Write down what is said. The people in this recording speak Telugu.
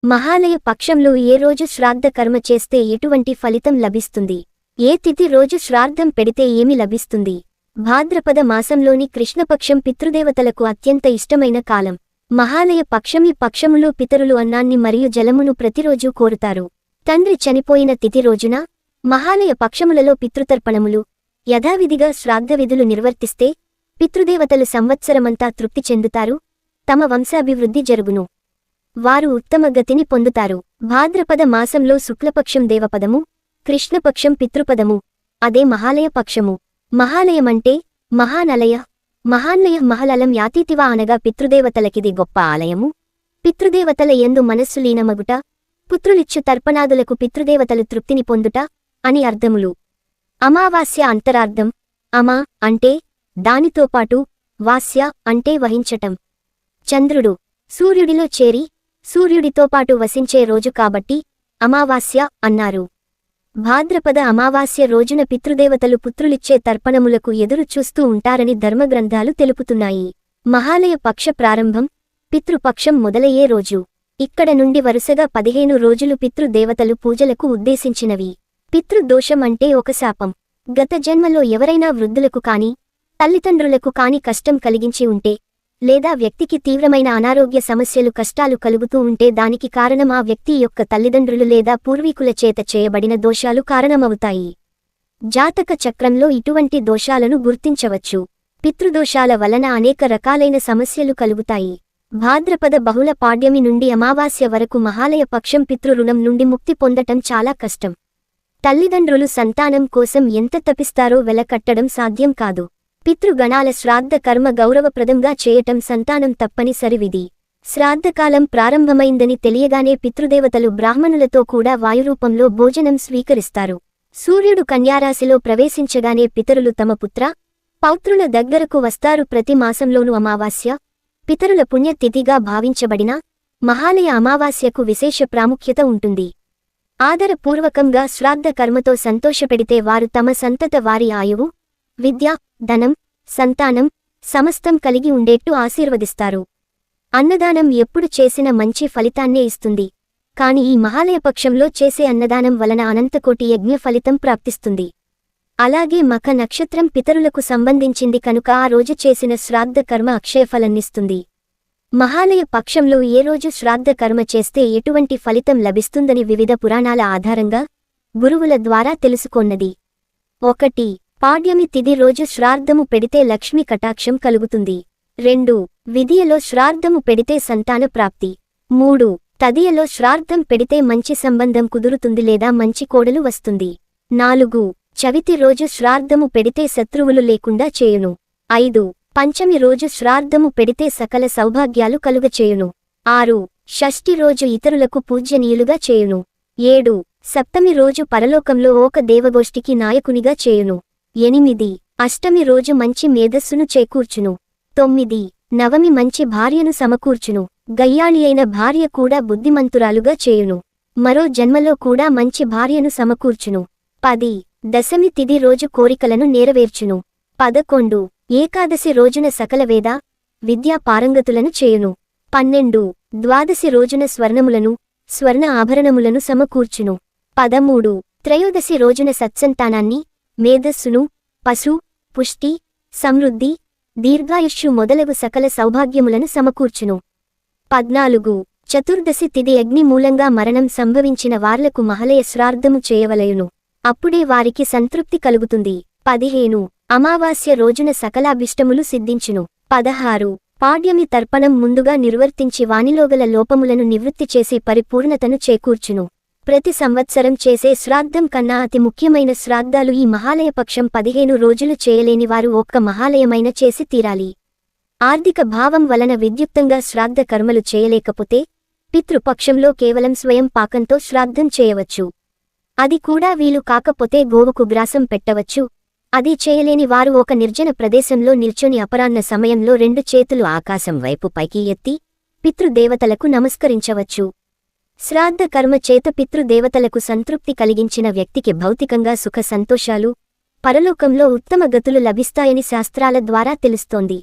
మహాలయ పక్షంలో ఏ రోజు శ్రాద్ధ కర్మ చేస్తే ఎటువంటి ఫలితం లభిస్తుంది? ఏ తిథి రోజు శ్రాద్ధం పెడితే ఏమి లభిస్తుంది? భాద్రపద మాసంలోని కృష్ణపక్షం పితృదేవతలకు అత్యంత ఇష్టమైన కాలం. మహాలయ పక్షం ఈ పక్షములో పితరులు అన్నాన్ని మరియు జలమును ప్రతిరోజూ కోరుతారు. తండ్రి చనిపోయిన తిథి రోజున మహాలయ పక్షములలో పితృతర్పణములు యథావిధిగా శ్రాద్ధ విధులు నిర్వర్తిస్తే పితృదేవతలు సంవత్సరమంతా తృప్తి చెందుతారు, తమ వంశాభివృద్ధి జరుగును. వారు ఉత్తమ గతిని పొందుతారు. భాద్రపద మాసంలో శుక్లపక్షం దేవపదము, కృష్ణపక్షం పితృపదము, అదే మహాలయ పక్షము. మహాలయమంటే మహానలయ, మహాన్లయ మహలలం యాతీతివా అనగా పితృదేవతలకిది గొప్ప ఆలయము. పితృదేవతల యందు మనస్సు లీనమగుట, పుత్రులిచ్చు తర్పణాదులకు పితృదేవతలు తృప్తిని పొందుట అని అర్థములు. అమావాస్య అంతరార్థం. అమా అంటే దానితోపాటు, వాస్య అంటే వహించటం. చంద్రుడు సూర్యుడిలో చేరి సూర్యుడితోపాటు వసించే రోజు కాబట్టి అమావాస్య అన్నారు. భాద్రపద అమావాస్య రోజున పితృదేవతలు పుత్రులిచ్చే తర్పణములకు ఎదురు చూస్తూ ఉంటారని ధర్మగ్రంథాలు తెలుపుతున్నాయి. మహాలయ పక్ష ప్రారంభం పితృపక్షం మొదలయ్యే రోజు. ఇక్కడ నుండి వరుసగా 15 రోజులు పితృదేవతలు పూజలకు ఉద్దేశించినవి. పితృదోషం అంటే ఒక శాపం. గత జన్మలో ఎవరైనా వృద్ధులకు కాని తల్లిదండ్రులకు కాని కష్టం కలిగించి ఉంటే, లేదా వ్యక్తికి తీవ్రమైన అనారోగ్య సమస్యలు కష్టాలు కలుగుతూ ఉంటే దానికి కారణం ఆ వ్యక్తి యొక్క తల్లిదండ్రులు లేదా పూర్వీకుల చేత చేయబడిన దోషాలు కారణమవుతాయి. జాతక చక్రంలో ఇటువంటి దోషాలను గుర్తించవచ్చు. పితృదోషాల వలన అనేక రకాలైన సమస్యలు కలుగుతాయి. భాద్రపద బహుళ పాడ్యమి నుండి అమావాస్య వరకు మహాలయ పక్షం పితృరుణం నుండి ముక్తి పొందటం చాలా కష్టం. తల్లిదండ్రులు సంతానం కోసం ఎంత తపిస్తారో వెలకట్టడం సాధ్యం కాదు. పితృగణాల శ్రాద్ధ కర్మ గౌరవప్రదంగా చేయటం సంతానం తప్పనిసరి విధి. శ్రాద్ధకాలం ప్రారంభమైందని తెలియగానే పితృదేవతలు బ్రాహ్మణులతో కూడా వాయురూపంలో భోజనం స్వీకరిస్తారు. సూర్యుడు కన్యారాశిలో ప్రవేశించగానే పితరులు తమ పుత్ర పౌత్రుల దగ్గరకు వస్తారు. ప్రతి మాసంలోనూ అమావాస్య పితరుల పుణ్యతిథిగా భావించబడిన మహాలయ అమావాస్యకు విశేష ప్రాముఖ్యత ఉంటుంది. ఆదరపూర్వకంగా శ్రాద్ధ కర్మతో సంతోషపెడితే వారు తమ సంతత వారి ఆయువు, విద్య, ధనం, సంతానం సమస్తం కలిగి ఉండేట్టు ఆశీర్వదిస్తారు. అన్నదానం ఎప్పుడు చేసిన మంచి ఫలితాన్నే ఇస్తుంది. కాని ఈ మహాలయ పక్షంలో చేసే అన్నదానం వలన అనంతకోటి యజ్ఞ ఫలితం ప్రాప్తిస్తుంది. అలాగే మఖ నక్షత్రం పితరులకు సంబంధించింది కనుక ఆ రోజు చేసిన శ్రాద్ధ కర్మ అక్షయఫలన్నిస్తుంది. మహాలయ పక్షంలో ఏ రోజు శ్రాద్ధ కర్మ చేస్తే ఎటువంటి ఫలితం లభిస్తుందని వివిధ పురాణాల ఆధారంగా గురువుల ద్వారా తెలుసుకొన్నది. 1. పాడ్యమి తిథి రోజు శ్రాద్ధము పెడితే లక్ష్మీ కటాక్షం కలుగుతుంది. 2. విధియలో శ్రాద్ధము పెడితే సంతాన ప్రాప్తి. 3. తదియలో శ్రాద్ధం పెడితే మంచి సంబంధం కుదురుతుంది లేదా మంచి కోడలు వస్తుంది. 4. చవితి రోజు శ్రాద్ధము పెడితే శత్రువులు లేకుండా చేయును. 5. పంచమి రోజు శ్రాద్ధము పెడితే సకల సౌభాగ్యాలు కలుగచేయును. 6. షష్ఠి రోజు ఇతరులకు పూజ్యనీయులుగా చేయును. 7. సప్తమి రోజు పరలోకంలో ఒక దేవగోష్ఠికి నాయకునిగా చేయును. 8. అష్టమి రోజు మంచి మేధస్సును చేకూర్చును. 9. నవమి మంచి భార్యను సమకూర్చును. గయ్యాళి అయిన భార్య కూడా బుద్ధిమంతురాలుగా చేయును. మరో జన్మలో కూడా మంచి భార్యను సమకూర్చును. 10. దశమి తిథి రోజు కోరికలను నెరవేర్చును. 11. ఏకాదశి రోజున సకల వేద విద్యా పారంగతులను చేయును. 12. ద్వాదశి రోజున స్వర్ణములను స్వర్ణ ఆభరణములను సమకూర్చును. 13. త్రయోదశి రోజున సత్సంతానాన్ని, మేధస్సును, పశు, పుష్టి, సమృద్ధి, దీర్ఘాయుష్యు మొదలగు సకల సౌభాగ్యములను సమకూర్చును. 14. చతుర్దశి తిథి అగ్ని మూలంగా మరణం సంభవించిన వార్లకు మహాలయ శ్రాద్ధము చేయవలయును. అప్పుడే వారికి సంతృప్తి కలుగుతుంది. 15. అమావాస్య రోజున సకలాభిష్టములు సిద్ధించును. 16. పాడ్యమి తర్పణం ముందుగా నిర్వర్తించి వానిలోగల లోపములను నివృత్తి చేసి పరిపూర్ణతను చేకూర్చును. ప్రతి సంవత్సరం చేసే శ్రాద్ధం కన్నా అతి ముఖ్యమైన శ్రాద్ధాలు ఈ మహాలయ పక్షం 15 రోజులు చేయలేని వారు ఒక్క మహాలయమైన చేసి తీరాలి. ఆర్థిక భావం వలన విద్యుక్తంగా శ్రాద్ధ కర్మలు చేయలేకపోతే పితృపక్షంలో కేవలం స్వయం పాకంతో శ్రాద్ధం చేయవచ్చు. అది కూడా వీలు కాకపోతే గోవుకు గ్రాసం పెట్టవచ్చు. అది చేయలేని వారు ఒక నిర్జన ప్రదేశంలో నిల్చొని అపరాహ్న సమయంలో 2 చేతులు ఆకాశం వైపు పైకి ఎత్తి పితృదేవతలకు నమస్కరించవచ్చు. శ్రాద్ధ కర్మ చేత పితృదేవతలకు సంతృప్తి కలిగించిన వ్యక్తికి భౌతికంగా సుఖ సంతోషాలు, పరలోకంలో ఉత్తమ గతులు లభిస్తాయని శాస్త్రాల ద్వారా తెలుస్తోంది.